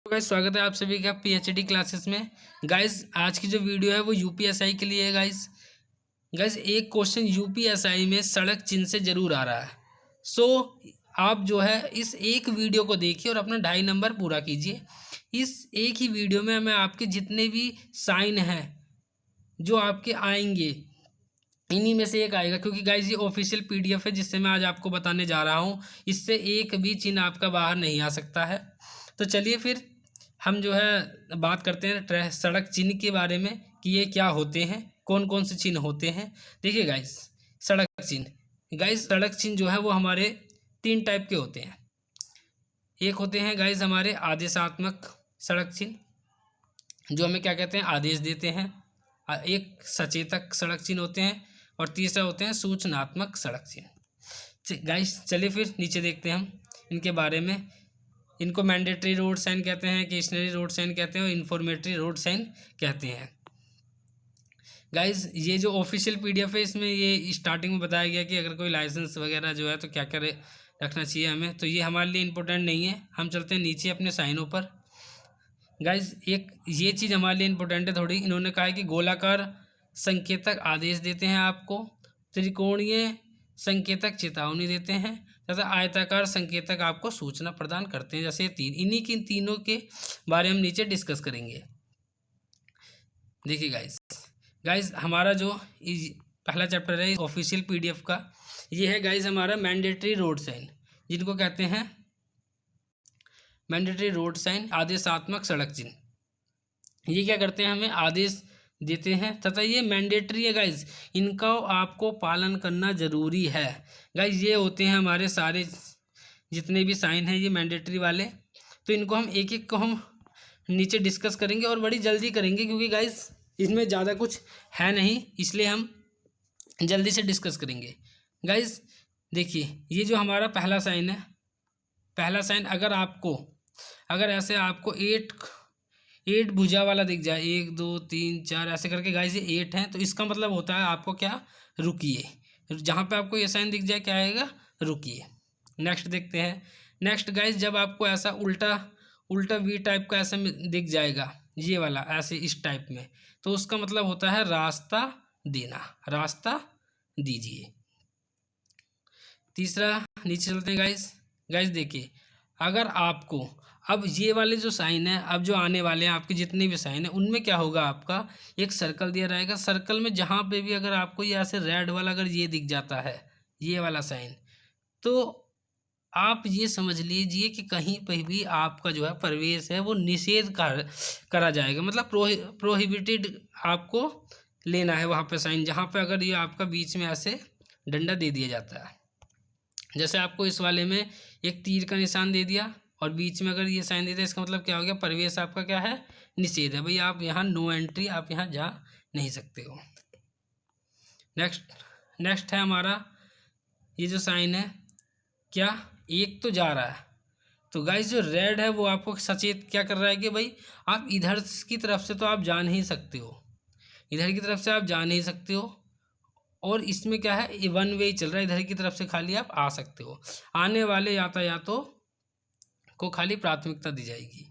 Guys स्वागत है आप सभी का पीएचडी क्लासेस में। गाइस आज की जो वीडियो है वो यूपीएसआई के लिए है। गाइस गाइस एक क्वेश्चन यूपीएसआई में सड़क चिन्ह से जरूर आ रहा है। सो आप जो है इस एक वीडियो को देखिए और अपना 2.5 नंबर पूरा कीजिए। इस एक ही वीडियो में मैं आपके जितने भी साइन हैं जो आपके आएंगे इन्हीं में से एक आएगा, क्योंकि गाइस ये ऑफिशियल पीडीएफ है जिससे मैं आज आपको बताने जा रहा हूँ। इससे एक भी चिन्ह आपका बाहर नहीं आ सकता है। तो चलिए फिर हम जो है बात करते हैं सड़क चिन्ह के बारे में कि ये क्या होते हैं, कौन कौन से चिन्ह होते हैं। देखिए गाइस सड़क चिन्ह जो है वो हमारे 3 टाइप के होते हैं। एक होते हैं गाइस हमारे आदेशात्मक सड़क चिन्ह जो हमें क्या कहते हैं, आदेश देते हैं। एक सचेतक सड़क चिन्ह होते हैं और तीसरा होते हैं सूचनात्मक सड़क चिन्ह। गाइस चलिए फिर नीचे देखते हैं हम इनके बारे में। इनको मैंडेटरी रोड साइन कहते हैं, केशनरी रोड साइन कहते हैं और इन्फॉर्मेटरी रोड साइन कहते हैं। गाइस ये जो ऑफिशियल पीडीएफ है इसमें ये स्टार्टिंग में बताया गया कि अगर कोई लाइसेंस वगैरह जो है तो क्या क्या रखना चाहिए हमें, तो ये हमारे लिए इम्पोर्टेंट नहीं है। हम चलते हैं नीचे अपने साइनों पर। गाइस एक ये चीज़ हमारे लिए इम्पोर्टेंट है थोड़ी। इन्होंने कहा है कि गोलाकार संकेतक आदेश देते हैं आपको, त्रिकोणीय संकेतक चेतावनी देते हैं तथा आयताकार संकेतक आपको सूचना प्रदान करते हैं। जैसे इन्हीं के तीनों के बारे में हम नीचे डिस्कस करेंगे। देखिए गाइस हमारा जो पहला चैप्टर है ऑफिशियल पीडीएफ का, ये है गाइस हमारा मैंडेटरी रोड साइन, जिनको कहते हैं मैंडेटरी रोड साइन आदेशात्मक सड़क चिन्ह। ये क्या करते हैं, हमें आदेश देते हैं तथा ये मैंडेटरी है गाइज, इनका आपको पालन करना ज़रूरी है। गाइज ये होते हैं हमारे सारे जितने भी साइन हैं ये मैंडेटरी वाले। तो इनको हम एक एक को हम नीचे डिस्कस करेंगे और बड़ी जल्दी करेंगे, क्योंकि गाइज इसमें ज़्यादा कुछ है नहीं, इसलिए हम जल्दी से डिस्कस करेंगे। गाइज देखिए ये जो हमारा पहला साइन है, पहला साइन अगर ऐसे आपको 8 भुजा वाला दिख जाए, 1 2 3 4 ऐसे करके गाइस ये 8 हैं, तो इसका मतलब होता है आपको क्या, रुकिए। जहाँ पे आपको ये साइन दिख जाए क्या आएगा, रुकिए। नेक्स्ट देखते हैं। नेक्स्ट गाइस जब आपको ऐसा उल्टा वी टाइप का ऐसा दिख जाएगा, ये वाला ऐसे इस टाइप में, तो उसका मतलब होता है रास्ता देना, रास्ता दीजिए। तीसरा नीचे चलते हैं गाइस देखिए अगर आपको अब ये वाले जो साइन है, अब जो आने वाले हैं आपके जितने भी साइन हैं उनमें क्या होगा, आपका एक सर्कल दिया रहेगा। सर्कल में जहाँ पे भी अगर आपको ये ऐसे रेड वाला अगर ये दिख जाता है, ये वाला साइन, तो आप ये समझ लीजिए कि कहीं पर भी आपका जो है प्रवेश है वो निषेध करा जाएगा, मतलब प्रोहिबिटेड आपको लेना है वहाँ पे साइन, जहाँ पे अगर ये आपका बीच में ऐसे डंडा दे दिया जाता है। जैसे आपको इस वाले में एक तीर का निशान दे दिया और बीच में अगर ये साइन दे दिया, इसका मतलब क्या हो गया, प्रवेश आपका क्या है, निषेध है भाई, आप यहाँ नो एंट्री, आप यहाँ जा नहीं सकते हो। नेक्स्ट है हमारा ये जो साइन है, क्या एक तो जा रहा है, तो गाइस जो रेड है वो आपको सचेत क्या कर रहा है कि भाई आप इधर की तरफ से तो आप जा नहीं सकते हो, इधर की तरफ से आप जा नहीं सकते हो, और इसमें क्या है, ये वन वे चल रहा है, इधर की तरफ से खाली आप आ सकते हो, आने वाले यातायातों को खाली प्राथमिकता दी जाएगी।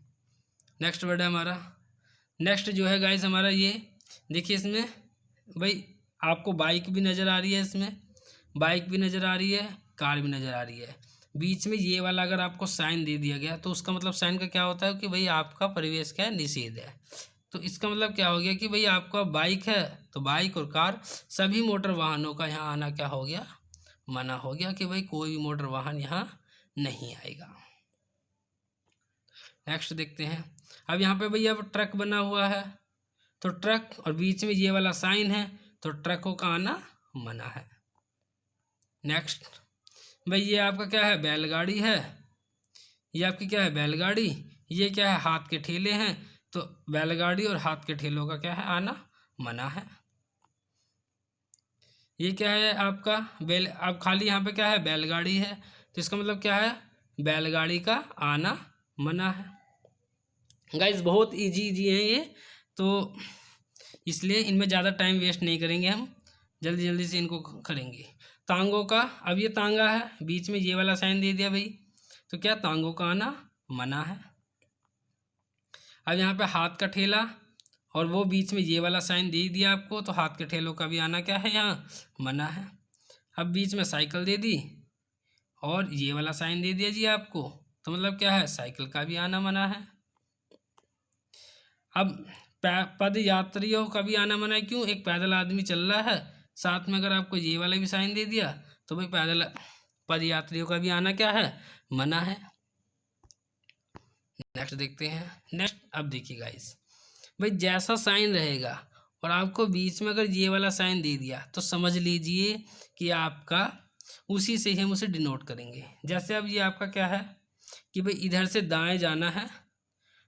नेक्स्ट वर्ड है हमारा, नेक्स्ट जो है गाइस हमारा ये देखिए, इसमें भाई आपको बाइक भी नज़र आ रही है, इसमें बाइक भी नज़र आ रही है, कार भी नज़र आ रही है। बीच में ये वाला अगर आपको साइन दे दिया गया तो उसका मतलब साइन का क्या होता है कि भाई आपका प्रवेश क्या है, निषेध है। तो इसका मतलब क्या हो गया कि भाई आपका बाइक है तो बाइक और कार सभी मोटर वाहनों का यहाँ आना क्या हो गया, मना हो गया, कि भाई कोई भी मोटर वाहन यहाँ नहीं आएगा। नेक्स्ट देखते हैं। अब यहाँ पे भाई अब ट्रक बना हुआ है, तो ट्रक और बीच में ये वाला साइन है, तो ट्रकों का आना मना है। नेक्स्ट भाई ये आपका क्या है, बैलगाड़ी है, ये आपकी क्या है, बैलगाड़ी, ये क्या है, हाथ के ठेले हैं, तो बैलगाड़ी और हाथ के ठेलों का क्या है, आना मना है। ये क्या है आपका अब खाली यहाँ पे क्या है, बैलगाड़ी है, तो इसका मतलब क्या है, बैलगाड़ी का आना मना है। गाइस बहुत इजी है ये, तो इसलिए इनमें ज़्यादा टाइम वेस्ट नहीं करेंगे, हम जल्दी से इनको करेंगे। तांगों का, अब ये तांगा है, बीच में ये वाला साइन दे दिया भाई, तो क्या तांगों का आना मना है। अब यहाँ पे हाथ का ठेला और वो बीच में ये वाला साइन दे दिया आपको, तो हाथ के ठेलों का भी आना क्या है यहाँ मना है। अब बीच में साइकिल दे दी और ये वाला साइन दे दिया जी आपको, तो मतलब क्या है साइकिल का भी आना मना है। अब पद यात्रियों का भी आना मना है, क्यों? एक पैदल आदमी चल रहा है, साथ में अगर आपको ये वाला भी साइन दे दिया तो भाई पैदल पद यात्रियों का भी आना क्या है मना है। नेक्स्ट देखते हैं। नेक्स्ट अब देखिए गाइस, भाई जैसा साइन रहेगा और आपको बीच में अगर ये वाला साइन दे दिया तो समझ लीजिए कि आपका उसी से ही हम उसे डिनोट करेंगे। जैसे अब ये आपका क्या है कि भाई इधर से दाएं जाना है,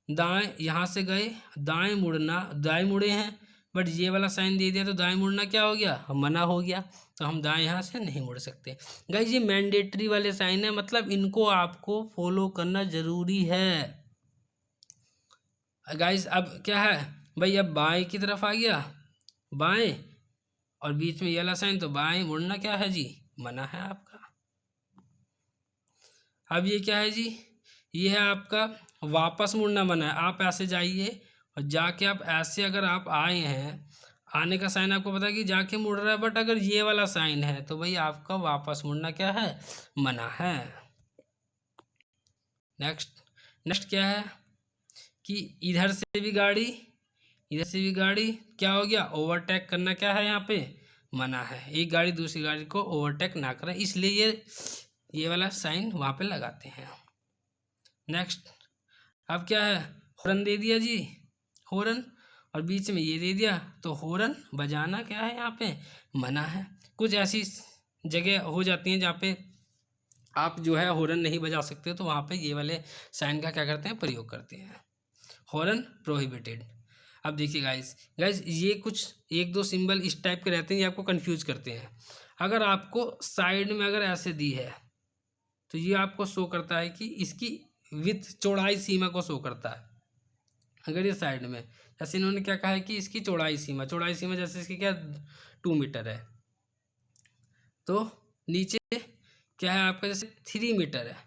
दाएं यहाँ से गए, दाएं मुड़ना, दाएं मुड़े हैं, बट ये वाला साइन दे दिया तो दाएं मुड़ना क्या हो गया मना हो गया, तो हम दाएं यहाँ से नहीं मुड़ सकते। गाइस ये मैंडेटरी वाले साइन है, मतलब इनको आपको फॉलो करना ज़रूरी है। गाइस अब क्या है भाई, अब बाएं की तरफ आ गया, बाएं और बीच में ये वाला साइन, तो बाएं मुड़ना क्या है जी मना है आपका। अब ये क्या है जी, ये है आपका वापस मुड़ना मना है। आप ऐसे जाइए और जाके आप ऐसे अगर आप आए हैं, आने का साइन आपको पता है कि जाके मुड़ रहा है, बट अगर ये वाला साइन है तो भाई आपका वापस मुड़ना क्या है मना है। नेक्स्ट क्या है कि इधर से भी गाड़ी, इधर से भी गाड़ी, क्या हो गया ओवरटेक करना क्या है यहाँ पे मना है। एक गाड़ी दूसरी गाड़ी को ओवरटेक ना करे, इसलिए ये वाला साइन वहाँ पे लगाते हैं। नेक्स्ट अब क्या है, हॉर्न दे दिया जी, हॉर्न, और बीच में ये दे दिया, तो हॉर्न बजाना क्या है यहाँ पे मना है। कुछ ऐसी जगह हो जाती हैं जहाँ पे आप जो है हॉर्न नहीं बजा सकते, तो वहाँ पे ये वाले साइन का क्या करते हैं प्रयोग करते हैं, हॉर्न प्रोहिबिटेड। अब देखिए गाइस ये कुछ एक दो सिंबल इस टाइप के रहते हैं, ये आपको कंफ्यूज करते हैं। अगर आपको साइड में अगर ऐसे दी है तो ये आपको शो करता है कि इसकी विथ चौड़ाई सीमा को शो करता है। अगर ये साइड में जैसे इन्होंने क्या कहा है कि इसकी चौड़ाई सीमा जैसे इसकी क्या 2 मीटर है, तो नीचे क्या है आपका जैसे 3 मीटर है,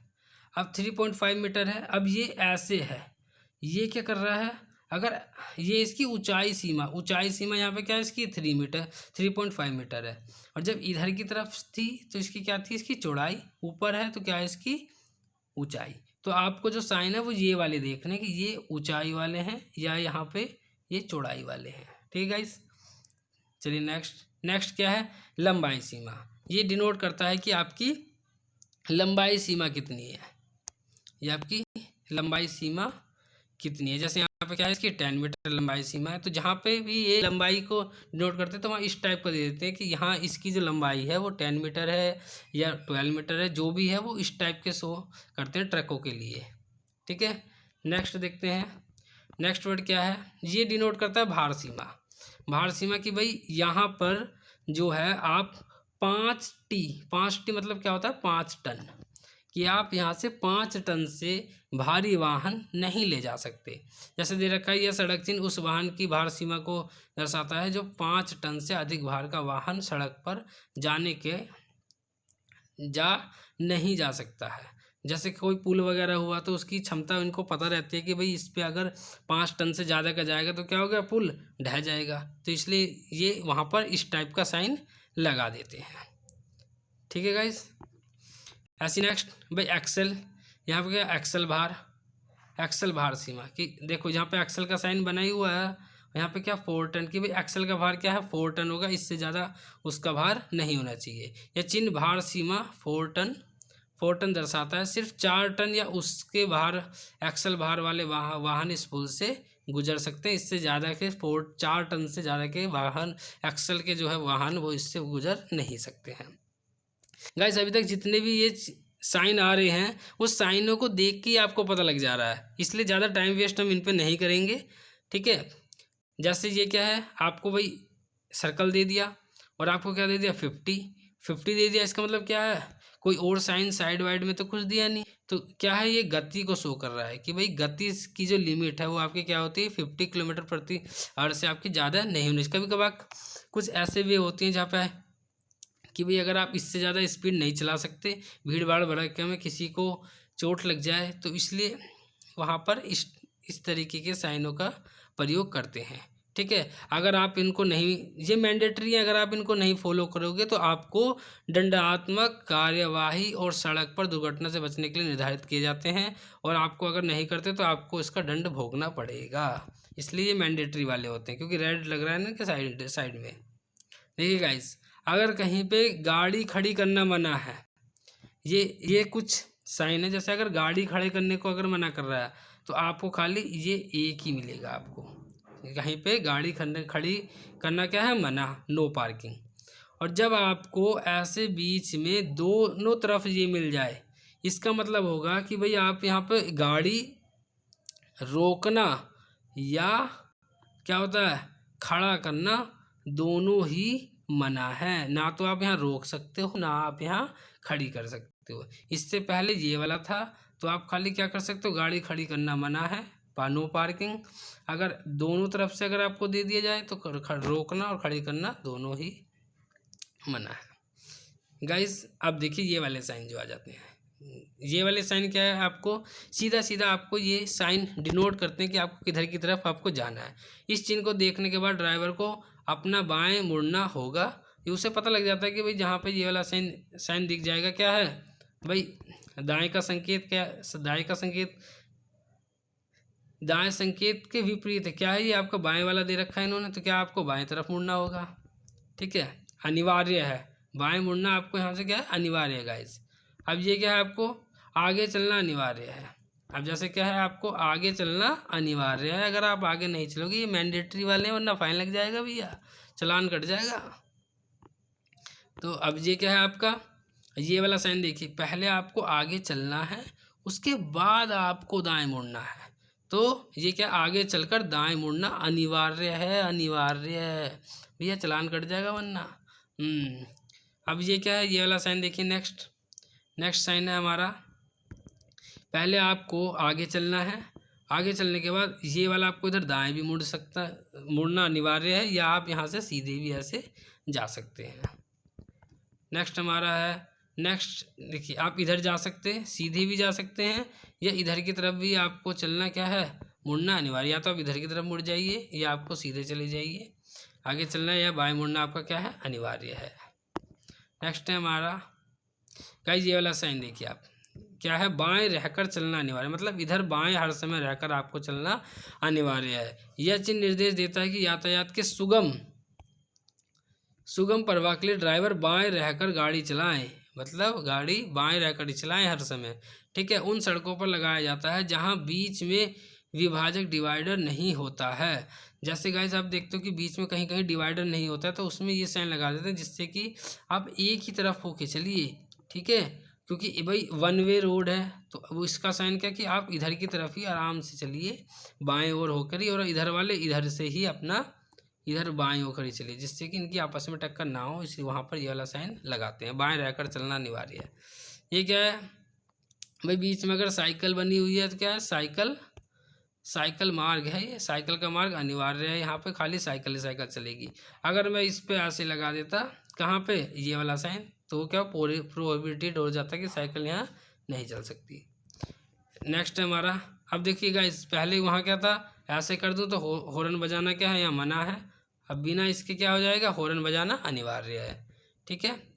अब 3.5 मीटर है। अब ये ऐसे है, ये क्या कर रहा है, अगर ये इसकी ऊंचाई सीमा यहाँ पे क्या है इसकी 3 मीटर 3.5 मीटर है, और जब इधर की तरफ थी तो इसकी क्या थी, इसकी चौड़ाई ऊपर है, तो क्या है इसकी ऊंचाई। तो आपको जो साइन है वो ये वाले देखने कि ये ऊंचाई वाले हैं या यहाँ पे ये चौड़ाई वाले हैं। ठीक है गाइस, चलिए नेक्स्ट क्या है लंबाई सीमा। ये डिनोट करता है कि आपकी लंबाई सीमा कितनी है, ये आपकी लंबाई सीमा कितनी है। जैसे यहाँ पे क्या है इसकी 10 मीटर लंबाई सीमा है, तो जहाँ पे भी ये लंबाई को नोट करते हैं तो वहाँ इस टाइप का दे देते हैं कि यहाँ इसकी जो लंबाई है वो 10 मीटर है या 12 मीटर है, जो भी है वो इस टाइप के शो करते हैं ट्रकों के लिए। ठीक है, नेक्स्ट देखते हैं। नेक्स्ट वर्ड क्या है, ये डिनोट करता है भार सीमा कि भाई यहाँ पर जो है आप 5T मतलब क्या होता है 5 टन, कि आप यहाँ से 5 टन से भारी वाहन नहीं ले जा सकते। जैसे दे रखा है यह सड़क चिन्ह उस वाहन की भार सीमा को दर्शाता है जो 5 टन से अधिक भार का वाहन सड़क पर नहीं जा सकता है। जैसे कोई पुल वगैरह हुआ तो उसकी क्षमता इनको पता रहती है कि भाई इस पे अगर 5 टन से ज़्यादा का जाएगा तो क्या होगा पुल ढह जाएगा, तो इसलिए ये वहाँ पर इस टाइप का साइन लगा देते हैं। ठीक है गाइस, ऐसी नेक्स्ट भाई एक्सेल, यहाँ पे क्या एक्सेल भार सीमा कि देखो यहाँ पे एक्सेल का साइन बना ही हुआ है, यहाँ पे क्या 4 टन की, भाई एक्सेल का भार क्या है 4 टन होगा, इससे ज़्यादा उसका भार नहीं होना चाहिए। यह चिन्ह भार सीमा 4 टन दर्शाता है। सिर्फ 4 टन या उसके भार एक्सेल भार वाले वाहन इस पुल से गुजर सकते हैं, इससे ज़्यादा के 4 टन से ज़्यादा के वाहन एक्सेल के जो है वाहन वो इससे गुजर नहीं सकते हैं। गाइस अभी तक जितने भी ये साइन आ रहे हैं उस साइनों को देख के आपको पता लग जा रहा है, इसलिए ज़्यादा टाइम वेस्ट हम इन पे नहीं करेंगे। ठीक है, जैसे ये क्या है आपको भाई सर्कल दे दिया और आपको क्या दे दिया 50 दे दिया, इसका मतलब क्या है कोई और साइन साइड वाइड में तो कुछ दिया नहीं, तो क्या है ये गति को शो कर रहा है कि भाई गति की जो लिमिट है वो आपकी क्या होती है 50 किलोमीटर प्रति आवर से आपकी ज़्यादा नहीं होनी। कभी कभार कुछ ऐसे वे होती हैं जहाँ पे कि भाई अगर आप इससे ज़्यादा स्पीड नहीं चला सकते, भीड़ भाड़ भड़के में किसी को चोट लग जाए, तो इसलिए वहाँ पर इस तरीके के साइनों का प्रयोग करते हैं। ठीक है, अगर आप इनको नहीं, ये मैंडेटरी है, अगर आप इनको नहीं फॉलो करोगे तो आपको दंडात्मक कार्यवाही और सड़क पर दुर्घटना से बचने के लिए निर्धारित किए जाते हैं, और आपको अगर नहीं करते तो आपको इसका दंड भोगना पड़ेगा। इसलिए ये मैंडेटरी वाले होते हैं, क्योंकि रेड लग रहा है ना कि साइड में। देखिए गाइस, अगर कहीं पे गाड़ी खड़ी करना मना है, ये कुछ साइन है। जैसे अगर गाड़ी खड़े करने को अगर मना कर रहा है तो आपको खाली ये एक ही मिलेगा आपको। कहीं पे गाड़ी खड़ी करना क्या है, मना, नो पार्किंग। और जब आपको ऐसे बीच में दोनों तरफ ये मिल जाए, इसका मतलब होगा कि भाई आप यहाँ पे गाड़ी रोकना या क्या होता है खड़ा करना दोनों ही मना है। ना तो आप यहाँ रोक सकते हो, ना आप यहाँ खड़ी कर सकते हो। इससे पहले ये वाला था, तो आप खाली क्या कर सकते हो, गाड़ी खड़ी करना मना है, नो पार्किंग। अगर दोनों तरफ से अगर आपको दे दिया जाए तो रोकना और खड़ी करना दोनों ही मना है। गाइस अब देखिए ये वाले साइन जो आ जाते हैं, ये वाले साइन क्या है, आपको सीधा सीधा आपको ये साइन डिनोट करते हैं कि आपको किधर की तरफ आपको जाना है। इस चिन्ह को देखने के बाद ड्राइवर को अपना बाएं मुड़ना होगा। ये उसे पता लग जाता है कि भाई जहाँ पे ये वाला साइन दिख जाएगा, क्या है भाई, दाएं का संकेत, क्या दाएं संकेत के विपरीत है, क्या है ये आपका बाएं वाला दे रखा है इन्होंने, तो क्या आपको बाएं तरफ मुड़ना होगा। ठीक है, अनिवार्य है, बाएं मुड़ना आपको यहाँ से क्या है, अनिवार्य है गाइस। अब ये क्या है, आपको आगे चलना अनिवार्य है। अब जैसे क्या है, आपको आगे चलना अनिवार्य है, अगर आप आगे नहीं चलोगे, ये मैंडेटरी वाले हैं, वरना फाइन लग जाएगा भैया, चालान कट जाएगा। तो अब ये क्या है आपका, ये वाला साइन देखिए, पहले आपको आगे चलना है, उसके बाद आपको दाएं मुड़ना है। तो ये क्या, आगे चलकर दाएं मुड़ना अनिवार्य है, अनिवार्य है भैया, चालान कट जाएगा वरना। अब ये क्या है, ये वाला साइन देखिए, नेक्स्ट साइन है हमारा, पहले आपको आगे चलना है, आगे चलने के बाद ये वाला आपको इधर दाएं भी मुड़ना अनिवार्य है, या आप यहाँ से सीधे भी ऐसे जा सकते हैं। नेक्स्ट हमारा है, नेक्स्ट देखिए, आप इधर जा सकते हैं, सीधे भी जा सकते हैं, या इधर की तरफ भी आपको चलना क्या है, मुड़ना अनिवार्य। या तो आप इधर की तरफ मुड़ जाइए, या आपको सीधे चले जाइए। आगे चलना या बाएं मुड़ना आपका क्या है, अनिवार्य है। नेक्स्ट है हमारा गाइस, ये वाला साइन देखिए आप, क्या है, बाएं रहकर चलना अनिवार्य, मतलब इधर बाएं हर समय रहकर आपको चलना अनिवार्य है। यह चिन्ह निर्देश देता है कि यातायात के सुगम प्रवाह के लिए ड्राइवर बाएं रहकर गाड़ी चलाएं, मतलब गाड़ी बाएं रहकर चलाएं हर समय। ठीक है, उन सड़कों पर लगाया जाता है जहां बीच में विभाजक डिवाइडर नहीं होता है। जैसे गाइस आप देखते हो कि बीच में कहीं कहीं डिवाइडर नहीं होता है, तो उसमें ये साइन लगा देते हैं, जिससे कि आप एक ही तरफ होके चलिए। ठीक है, क्योंकि भाई वन वे रोड है, तो वो इसका साइन क्या कि आप इधर की तरफ ही आराम से चलिए, बाएं ओर होकर ही, और इधर वाले इधर से ही अपना इधर बाएं होकर ही चलिए, जिससे कि इनकी आपस में टक्कर ना हो, इसलिए वहाँ पर ये वाला साइन लगाते हैं, बाएं रहकर चलना अनिवार्य है। ये क्या है भाई, बीच में अगर साइकिल बनी हुई है तो क्या है, साइकिल मार्ग है, ये साइकिल का मार्ग अनिवार्य है, यहाँ पे खाली साइकिल ही साइकिल चलेगी। अगर मैं इस पे ऐसे लगा देता, कहाँ पे, ये वाला साइन, तो क्या प्रोहिबिटेड हो जाता है कि साइकिल यहाँ नहीं चल सकती। नेक्स्ट है हमारा, अब देखिए गाइस, पहले वहाँ क्या था, ऐसे कर दूँ तो हॉर्न बजाना क्या है, यहाँ मना है। अब बिना इसके क्या हो जाएगा, हॉर्न बजाना अनिवार्य है। ठीक है,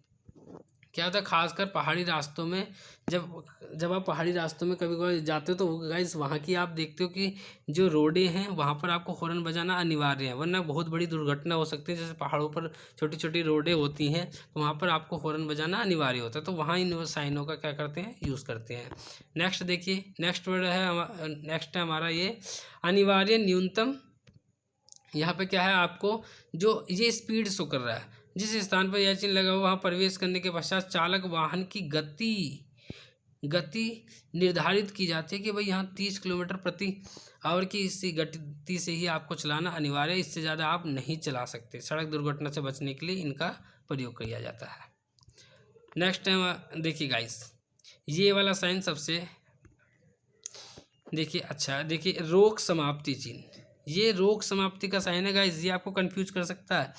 क्या होता है, खासकर पहाड़ी रास्तों में, जब आप पहाड़ी रास्तों में कभी कभी जाते हो तो गाइस वहाँ की आप देखते हो कि जो रोडें हैं वहाँ पर आपको हॉर्न बजाना अनिवार्य है, वरना बहुत बड़ी दुर्घटना हो सकती है। जैसे पहाड़ों पर छोटी छोटी रोडें होती हैं, तो वहाँ पर आपको हॉर्न बजाना अनिवार्य होता है, तो वहाँ इन साइनों का क्या करते हैं, यूज़ करते हैं। नेक्स्ट देखिए, नेक्स्ट है हमारा ये अनिवार्य न्यूनतम। यहाँ पे क्या है, आपको जो ये स्पीड शो कर रहा है, जिस स्थान पर यह चिन्ह लगा हुआ वहाँ प्रवेश करने के पश्चात चालक वाहन की गति निर्धारित की जाती है कि भाई यहाँ 30 किलोमीटर प्रति आवर की इसी गति से ही आपको चलाना अनिवार्य है, इससे ज़्यादा आप नहीं चला सकते। सड़क दुर्घटना से बचने के लिए इनका प्रयोग किया जाता है। नेक्स्ट टाइम देखिए गाइस, ये वाला साइन सबसे देखिए अच्छा, देखिए रोक समाप्ति चिन्ह, ये रोक समाप्ति का साइन है गाइस, ये आपको कंफ्यूज कर सकता है।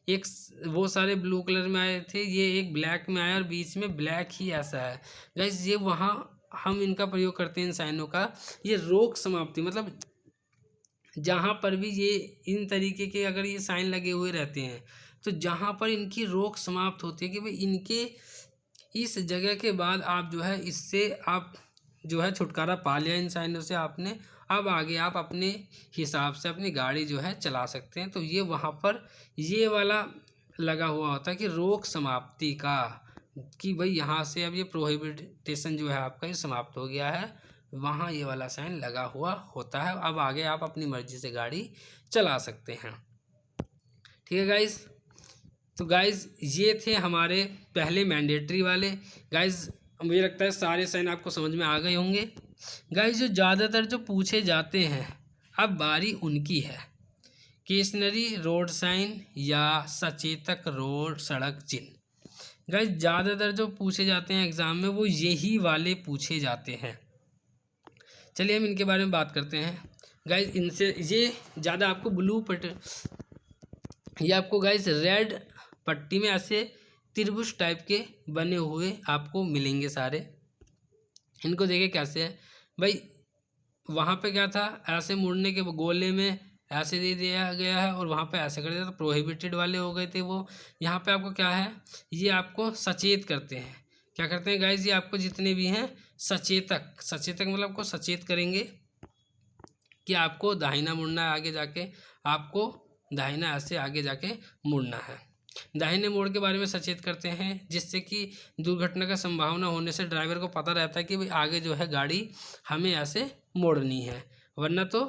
एक वो सारे ब्लू कलर में आए थे, ये एक ब्लैक में आया और बीच में ब्लैक ही ऐसा है गाइस, ये वहाँ हम इनका प्रयोग करते हैं इन साइनों का। ये रोक समाप्ति मतलब जहाँ पर भी ये इन तरीके के अगर ये साइन लगे हुए रहते हैं तो जहाँ पर इनकी रोक समाप्त होती है कि भाई इनके इस जगह के बाद आप जो है इससे आप जो है छुटकारा पा लिया इन साइनों से आपने, अब आगे आप अपने हिसाब से अपनी गाड़ी जो है चला सकते हैं। तो ये वहाँ पर ये वाला लगा हुआ होता है कि रोक समाप्ति का, कि भाई यहाँ से अब ये प्रोहिबिटेशन जो है आपका ये समाप्त हो गया है, वहाँ ये वाला साइन लगा हुआ होता है। अब आगे आप अपनी मर्जी से गाड़ी चला सकते हैं। ठीक है गाइस, तो गाइस ये थे हमारे पहले मैंडेटरी वाले। गाइस मुझे लगता है सारे साइन आपको समझ में आ गए होंगे। गाइस जो ज़्यादातर जो पूछे जाते हैं, अब बारी उनकी है। स्टेशनरी रोड साइन या सचेतक रोड सड़क चिन्ह। गाइस ज़्यादातर जो पूछे जाते हैं एग्ज़ाम में वो यही वाले पूछे जाते हैं। चलिए हम इनके बारे में बात करते हैं। गाइस इनसे ये ज़्यादा आपको ब्लू ये आपको गाइस रेड पट्टी में ऐसे त्रिभुज टाइप के बने हुए आपको मिलेंगे सारे। इनको देखिए कैसे है भाई, वहाँ पे क्या था, ऐसे मुड़ने के गोले में ऐसे दे दिया गया है और वहाँ पे ऐसे कर दिया, तो प्रोहिबिटेड वाले हो गए थे वो। यहाँ पे आपको क्या है, ये आपको सचेत करते हैं। क्या करते हैं गाइस, ये आपको जितने भी हैं सचेतक, सचेतक मतलब आपको सचेत करेंगे कि आपको दाहिना मुड़ना है, आगे जाके आपको दाहिना ऐसे आगे जाके मुड़ना है। दाहिने मोड़ के बारे में सचेत करते हैं जिससे कि दुर्घटना का संभावना होने से ड्राइवर को पता रहता है कि भाई आगे जो है गाड़ी हमें ऐसे मोड़नी है, वरना तो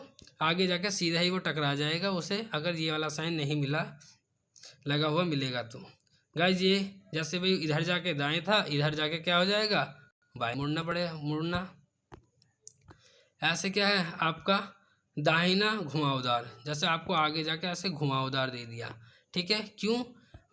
आगे जाके सीधा ही वो टकरा जाएगा उसे, अगर ये वाला साइन नहीं मिला लगा हुआ मिलेगा तो। गाइस ये जैसे भाई इधर जाके दाएं था, इधर जाके क्या हो जाएगा, बाएं मुड़ना पड़ेगा, मुड़ना ऐसे क्या है आपका दाहिना घुमावदार, जैसे आपको आगे जाके ऐसे घुमावदार दे दिया। ठीक है, क्यों,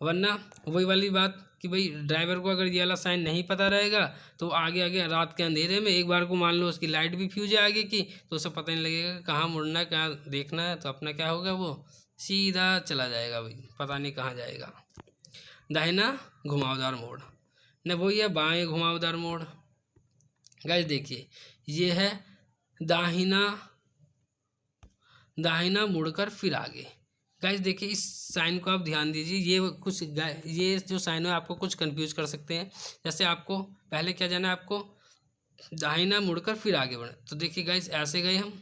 वरना वही वाली बात कि भाई ड्राइवर को अगर ये वाला साइन नहीं पता रहेगा तो आगे आगे रात के अंधेरे में एक बार को मान लो उसकी लाइट भी फ्यूज है आगे की, तो उसे पता नहीं लगेगा कहाँ मुड़ना है कहाँ देखना है, तो अपना क्या होगा, वो सीधा चला जाएगा, भाई पता नहीं कहाँ जाएगा। दाहिना घुमावदार मोड़ न, वही है बाएँ घुमावदार मोड़। गाइस देखिए ये है दाहिना मुड़कर फिर आगे। गाइस देखिए इस साइन को आप ध्यान दीजिए, ये जो साइन है आपको कुछ कंफ्यूज कर सकते हैं। जैसे आपको पहले क्या जाना है, आपको दाहिना मुड़कर फिर आगे बढ़े, तो देखिए गाइस ऐसे गए हम,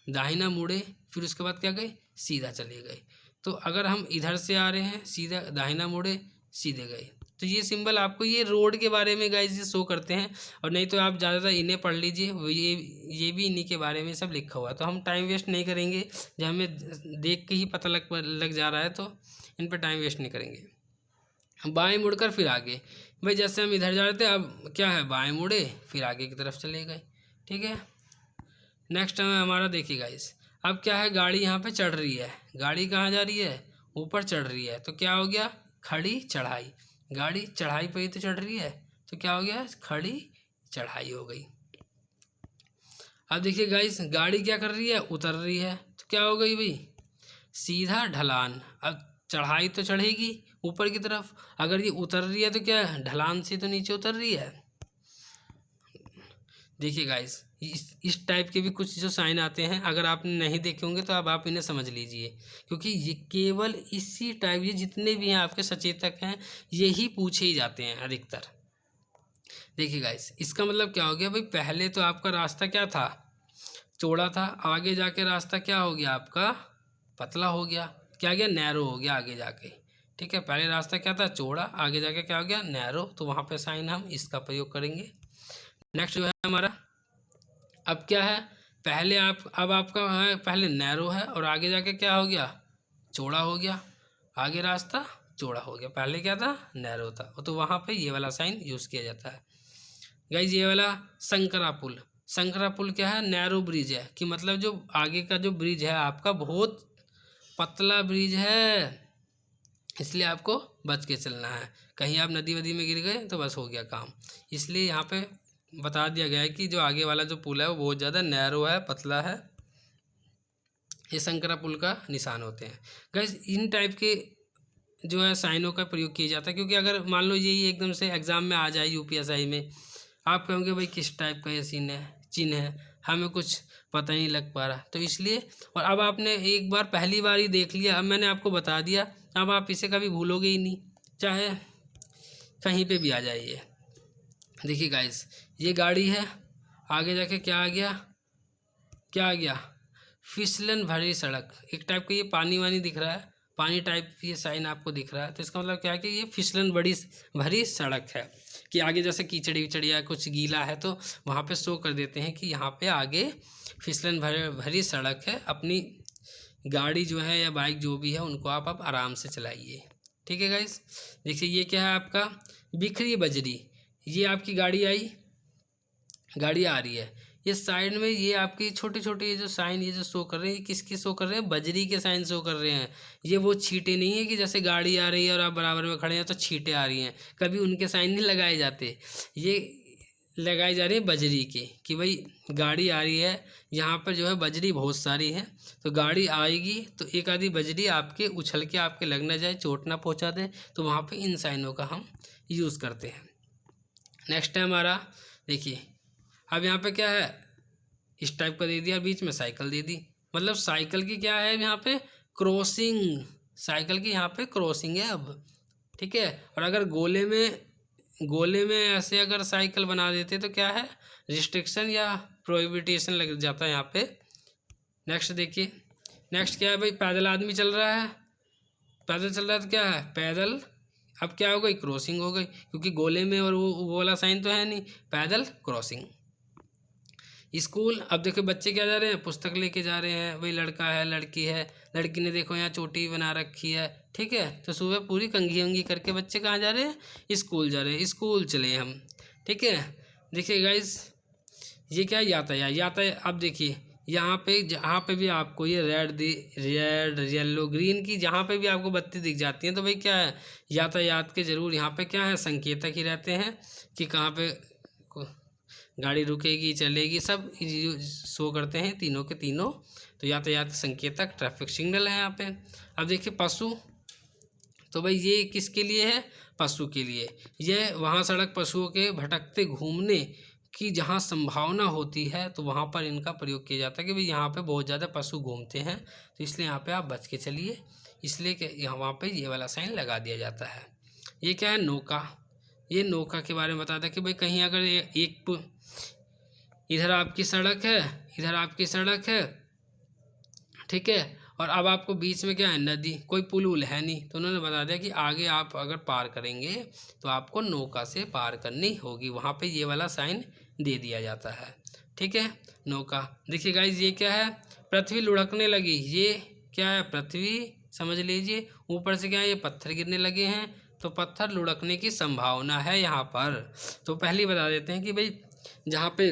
दाहिना मुड़े फिर उसके बाद क्या गए, सीधा चले गए। तो अगर हम इधर से आ रहे हैं सीधा दाहिना मुड़े सीधे गए, तो ये सिंबल आपको ये रोड के बारे में गाइस ये शो करते हैं। और नहीं तो आप ज़्यादातर इन्हें पढ़ लीजिए, ये भी इन्हीं के बारे में सब लिखा हुआ है। तो हम टाइम वेस्ट नहीं करेंगे, जब हमें देख के ही पता लग जा रहा है तो इन पर टाइम वेस्ट नहीं करेंगे। बाएं मुड़कर फिर आगे, भाई जैसे हम इधर जा रहे थे अब क्या है, बाएं मुड़े फिर आगे की तरफ चले गए। ठीक है, नेक्स्ट हमारा देखिए गाइस, अब क्या है, गाड़ी यहाँ पे चढ़ रही है, गाड़ी कहाँ जा रही है, ऊपर चढ़ रही है, तो क्या हो गया, खड़ी चढ़ाई। गाड़ी चढ़ाई पर ही तो चढ़ रही है, तो क्या हो गया, खड़ी चढ़ाई हो गई। अब देखिए गाइस गाड़ी क्या कर रही है, उतर रही है, तो क्या हो गई भाई, सीधा ढलान। अब चढ़ाई तो चढ़ेगी ऊपर की तरफ, अगर ये उतर रही है तो क्या ढलान से तो नीचे उतर रही है। देखिए गाइस इस टाइप के भी कुछ जो साइन आते हैं, अगर आपने नहीं देखे होंगे तो अब आप इन्हें समझ लीजिए, क्योंकि ये केवल इसी टाइप, ये जितने भी हैं आपके सचेतक हैं यही पूछे ही जाते हैं अधिकतर। देखिए गाइस इसका मतलब क्या हो गया भाई, पहले तो आपका रास्ता क्या था, चौड़ा था, आगे जाके रास्ता क्या हो गया आपका, पतला हो गया, क्या गया, नैरो हो गया आगे जाके। ठीक है, पहले रास्ता क्या था, चौड़ा, आगे जाके क्या हो गया, नैरो, तो वहाँ पे साइन हम इसका प्रयोग करेंगे। नेक्स्ट जो है हमारा, अब क्या है, पहले अब आपका है पहले नैरो है और आगे जाके क्या हो गया, चौड़ा हो गया, आगे रास्ता चौड़ा हो गया, पहले क्या था, नैरो था, तो वहाँ पे ये वाला साइन यूज़ किया जाता है। गाइज ये वाला संकरा पुल क्या है, नैरो ब्रिज है, कि मतलब जो आगे का जो ब्रिज है आपका बहुत पतला ब्रिज है, इसलिए आपको बच के चलना है, कहीं आप नदी वदी में गिर गए तो बस हो गया काम। इसलिए यहाँ पे बता दिया गया है कि जो आगे वाला जो पुल है वो बहुत ज़्यादा नैरो है, पतला है, ये संकरा पुल का निशान होते हैं। गाइस इन टाइप के जो है साइनों का प्रयोग किया जाता है, क्योंकि अगर मान लो यही एकदम से एग्ज़ाम में आ जाए यूपीएसआई में, आप कहोगे भाई किस टाइप का ये सीन है, चिन्ह है, हमें कुछ पता ही नहीं लग पा रहा। तो इसलिए, और अब आपने एक बार पहली बार ही देख लिया, अब मैंने आपको बता दिया, अब आप इसे कभी भूलोगे ही नहीं, चाहे कहीं पे भी आ जाइए। देखिए गाइस, ये गाड़ी है, आगे जाके क्या आ गया, क्या आ गया, फिसलन भरी सड़क। एक टाइप का ये पानी वानी दिख रहा है, पानी टाइप ये साइन आपको दिख रहा है, तो इसका मतलब क्या है कि ये फिसलन बड़ी भरी सड़क है, कि आगे जैसे कीचड़ विचड़ या कुछ गीला है तो वहाँ पे शो कर देते हैं कि यहाँ पे आगे फिसलन भरी सड़क है। अपनी गाड़ी जो है या बाइक जो भी है उनको आप आराम से चलाइए। ठीक है गाइस, देखिए ये क्या है आपका बिखरी बजरी। ये आपकी गाड़ी आई, गाड़ी आ रही है, ये साइड में ये आपकी छोटे छोटे ये जो साइन ये जो शो कर रहे हैं, ये किसके शो कर रहे हैं, बजरी के साइन शो कर रहे हैं। ये वो छींटे नहीं है कि जैसे गाड़ी आ रही है और आप बराबर में खड़े हैं तो छींटे आ रही हैं, कभी उनके साइन नहीं लगाए जाते। ये लगाई जा रही है बजरी की, कि भाई गाड़ी आ रही है, यहाँ पर जो है बजरी बहुत सारी है, तो गाड़ी आएगी तो एक आधी बजरी आपके उछल के आपके लग ना जाए, चोट ना पहुँचा दे, तो वहाँ पर इन साइनों का हम यूज़ करते हैं। नेक्स्ट है हमारा, देखिए अब यहाँ पे क्या है, इस टाइप का दे दिया, बीच में साइकिल दे दी, मतलब साइकिल की क्या है यहाँ पे क्रॉसिंग, साइकिल की यहाँ पे क्रॉसिंग है अब। ठीक है, और अगर गोले में ऐसे अगर साइकिल बना देते तो क्या है, रिस्ट्रिक्शन या प्रोहिबिटेशन लग जाता है यहाँ पे। नेक्स्ट देखिए, नेक्स्ट क्या है भाई, पैदल आदमी चल रहा है, पैदल चल रहा है तो क्या है पैदल, अब क्या हो गई क्रॉसिंग हो गई, क्योंकि गोले में और वो वाला साइन तो है नहीं, पैदल क्रॉसिंग। स्कूल, अब देखो बच्चे क्या जा रहे हैं, पुस्तक लेके जा रहे हैं, भाई लड़का है लड़की है, लड़की ने देखो यहाँ चोटी बना रखी है। ठीक है, तो सुबह पूरी कंघी वंघी करके बच्चे कहाँ जा रहे हैं, स्कूल जा रहे हैं, स्कूल चले हम। ठीक है, देखिए गाइस ये क्या यातायात। अब देखिए यहाँ पे जहाँ पे भी आपको ये रेड येलो ग्रीन की जहाँ पे भी आपको बत्ती दिख जाती है तो भाई क्या है, यातायात के ज़रूर यहाँ पे क्या है संकेतक ही रहते हैं कि कहाँ पे गाड़ी रुकेगी चलेगी, सब शो करते हैं तीनों के तीनों। तो यातायात संकेतक ट्रैफिक सिग्नल है यहाँ पे। अब देखिए पशु, तो भाई ये किसके लिए है, पशु के लिए। यह वहाँ सड़क पशुओं के भटकते घूमने की जहाँ संभावना होती है तो वहाँ पर इनका प्रयोग किया जाता है कि भाई यहाँ पे बहुत ज़्यादा पशु घूमते हैं, तो इसलिए यहाँ पे आप बच के चलिए, इसलिए कि यहाँ वहाँ पे ये वाला साइन लगा दिया जाता है। ये क्या है, नौका। ये नौका के बारे में बताता है कि भाई कहीं अगर एक इधर आपकी सड़क है, इधर आपकी सड़क है, ठीक है, और अब आपको बीच में क्या है, नदी, कोई पुल वुल है नहीं, तो उन्होंने बता दिया कि आगे आप अगर पार करेंगे तो आपको नौका से पार करनी होगी, वहाँ पे ये वाला साइन दे दिया जाता है। ठीक है, नौका। देखिए गाइज ये क्या है, पृथ्वी लुढ़कने लगी, ये क्या है, पृथ्वी समझ लीजिए, ऊपर से क्या है, ये पत्थर गिरने लगे हैं, तो पत्थर लुढ़कने की संभावना है यहाँ पर। तो पहले ही बता देते हैं कि भाई जहाँ पे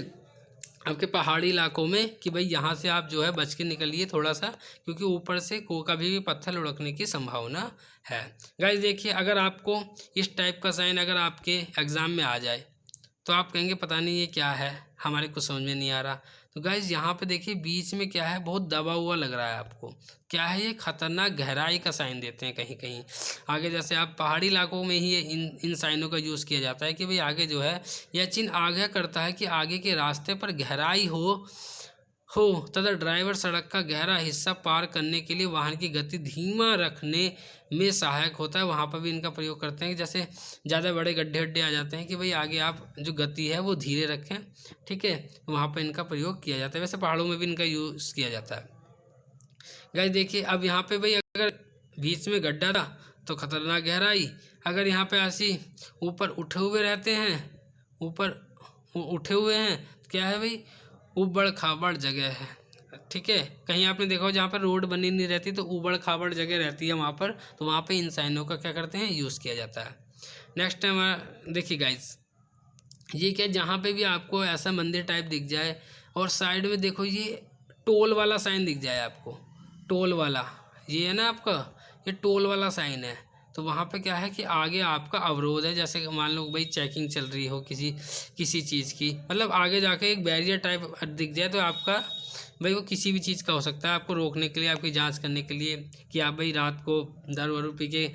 आपके पहाड़ी इलाकों में कि भाई यहाँ से आप जो है बच के निकलिए थोड़ा सा, क्योंकि ऊपर से कभी भी पत्थर लुढ़कने की संभावना है। गाइस देखिए अगर आपको इस टाइप का साइन अगर आपके एग्ज़ाम में आ जाए तो आप कहेंगे पता नहीं ये क्या है, हमारे कुछ समझ में नहीं आ रहा। तो गाइस यहाँ पे देखिए बीच में क्या है, बहुत दबा हुआ लग रहा है आपको, क्या है ये, खतरनाक गहराई का साइन देते हैं कहीं कहीं। आगे जैसे आप पहाड़ी इलाकों में ही इन साइनों का यूज़ किया जाता है कि भाई आगे जो है यह चिन्ह आगे करता है कि आगे के रास्ते पर गहराई हो तथा ड्राइवर सड़क का गहरा हिस्सा पार करने के लिए वाहन की गति धीमा रखने में सहायक होता है। वहाँ पर भी इनका प्रयोग करते हैं कि जैसे ज़्यादा बड़े गड्ढे आ जाते हैं कि भाई आगे आप जो गति है वो धीरे रखें। ठीक है, वहाँ पर इनका प्रयोग किया जाता है, वैसे पहाड़ों में भी इनका यूज़ किया जाता है। गाइस देखिए अब यहाँ पे भाई अगर बीच में गड्ढा था तो खतरनाक गहराई, अगर यहाँ पे ऐसी ऊपर उठे हुए रहते हैं, ऊपर उठे हुए हैं, क्या है भाई, ऊबड़ खाबड़ जगह है। ठीक है, कहीं आपने देखा हो जहाँ पर रोड बनी नहीं रहती तो ऊबड़ खाबड़ जगह रहती है वहाँ पर, तो वहाँ पे इन साइनों का क्या करते हैं, यूज़ किया जाता है। नेक्स्ट टाइम देखिए गाइस ये क्या, जहाँ पे भी आपको ऐसा मंदिर टाइप दिख जाए और साइड में देखो ये टोल वाला साइन दिख जाए आपको, टोल वाला, ये है ना आपका, ये टोल वाला साइन है, तो वहाँ पे क्या है कि आगे आपका अवरोध है, जैसे मान लो भाई चेकिंग चल रही हो किसी चीज़ की, मतलब आगे जाके एक बैरियर टाइप दिख जाए तो आपका भाई वो किसी भी चीज़ का हो सकता है, आपको रोकने के लिए, आपकी जांच करने के लिए कि आप भाई रात को दारू वारू पी के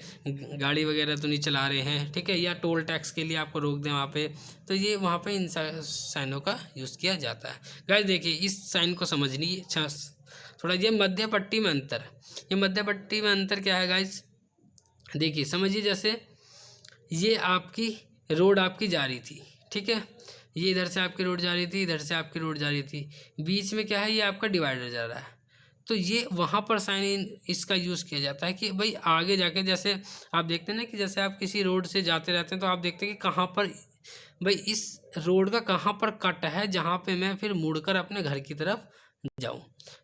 गाड़ी वगैरह तो नहीं चला रहे हैं, ठीक है, या टोल टैक्स के लिए आपको रोक दें वहाँ पे, तो ये वहाँ पे इन साइनों का यूज़ किया जाता है। गाइस देखिए इस साइन को समझनी अच्छा थोड़ा, ये मध्य पट्टी में अंतर, ये मध्य पट्टी में अंतर क्या है गाइस, देखिए समझिए, जैसे ये आपकी रोड आपकी जा रही थी, ठीक है, ये इधर से आपकी रोड जा रही थी, इधर से आपकी रोड जा रही थी, बीच में क्या है, ये आपका डिवाइडर जा रहा है, तो ये वहाँ पर साइन इसका यूज़ किया जाता है कि भाई आगे जाके, जैसे आप देखते हैं ना कि जैसे आप किसी रोड से जाते रहते हैं तो आप देखते हैं कि कहाँ पर भाई इस रोड का कहाँ पर कट है जहाँ पे मैं फिर मुड़कर अपने घर की तरफ जाऊं,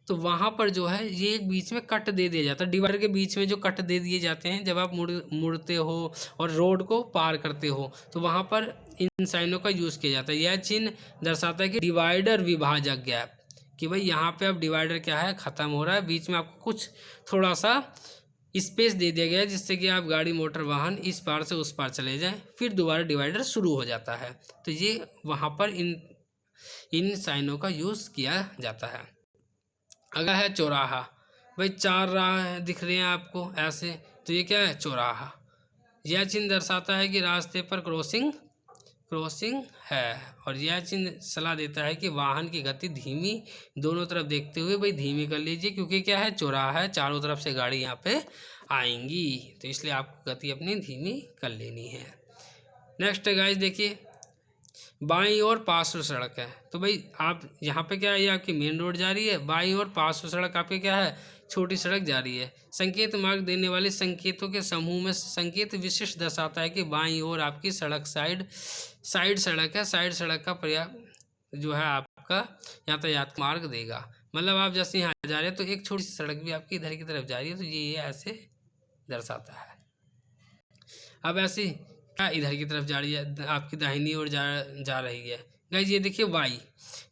तो वहाँ पर जो है ये एक बीच में कट दे दिया जाता है, डिवाइडर के बीच में जो कट दे दिए जाते हैं जब आप मुड़ते हो और रोड को पार करते हो, तो वहाँ पर इन साइनों का यूज़ किया जाता है। यह चिन्ह दर्शाता है कि डिवाइडर विभाजक गैप, कि भाई यहाँ पे अब डिवाइडर क्या है, ख़त्म हो रहा है, बीच में आपको कुछ थोड़ा सा स्पेस दे दिया गया है जिससे कि आप गाड़ी मोटर वाहन इस पार से उस पार चले जाएं, फिर दोबारा डिवाइडर शुरू हो जाता है, तो ये वहाँ पर इन साइनों का यूज़ किया जाता है। अगला है चौराहा, भाई चार राह दिख रहे हैं आपको ऐसे, तो ये क्या है, चौराहा। यह चिन्ह दर्शाता है कि रास्ते पर क्रॉसिंग है, और यह चिन्ह सलाह देता है कि वाहन की गति धीमी, दोनों तरफ देखते हुए भाई धीमी कर लीजिए, क्योंकि क्या है, चौराहा है, चारों तरफ से गाड़ी यहाँ पे आएंगी, तो इसलिए आपको गति अपनी धीमी कर लेनी है। नेक्स्ट गाइस देखिए, बाईं ओर पार्श्व सड़क है, तो भाई आप यहाँ पे क्या है, ये आपकी मेन रोड जा रही है, बाईं ओर पार्श्व सड़क आपके क्या है, छोटी सड़क जा रही है। संकेत मार्ग देने वाले संकेतों के समूह में संकेत विशिष्ट दर्शाता है कि बाईं ओर आपकी सड़क साइड सड़क है, साइड सड़क का पर्याप्त जो है आपका यातायात मार्ग देगा, मतलब आप जैसे यहाँ जा रहे हैं तो एक छोटी सी सड़क भी आपकी इधर की तरफ जा रही है, तो ये ऐसे दर्शाता है। अब ऐसे क्या इधर की तरफ जा रही है, आपकी दाहिनी ओर जा रही है। गाइस ये देखिए वाई,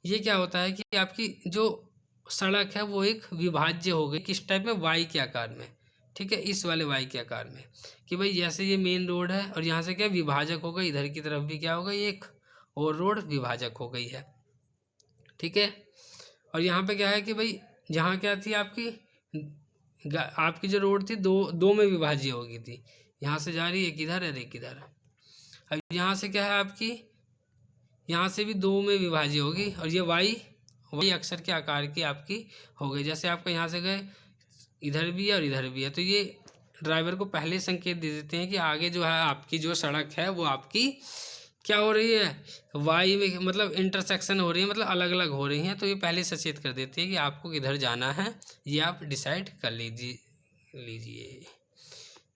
ये क्या होता है कि आपकी जो सड़क है वो एक विभाज्य हो गई, किस टाइप में, वाई के आकार में, ठीक है, इस वाले वाई के आकार में, कि भाई जैसे ये मेन रोड है और यहाँ से क्या विभाजक हो गई, इधर की तरफ भी क्या हो गई, एक और रोड विभाजक हो गई है, ठीक है। और यहाँ पे क्या है कि भाई जहाँ क्या थी आपकी जो रोड थी दो में विभाज्य हो गई थी, यहाँ से जा रही है एक इधर और एक इधर। अब यहाँ से क्या है आपकी, यहाँ से भी दो में विभाज्य होगी, और ये वाई अक्षर के आकार की आपकी हो गई, जैसे आपका यहाँ से गए इधर भी है और इधर भी है, तो ये ड्राइवर को पहले संकेत दे देते हैं कि आगे जो है आपकी जो सड़क है वो आपकी क्या हो रही है, वाई में, मतलब इंटरसेक्शन हो रही है, मतलब अलग अलग हो रही हैं, तो ये पहले सचेत कर देते हैं कि आपको किधर जाना है, ये आप डिसाइड कर लीजिए।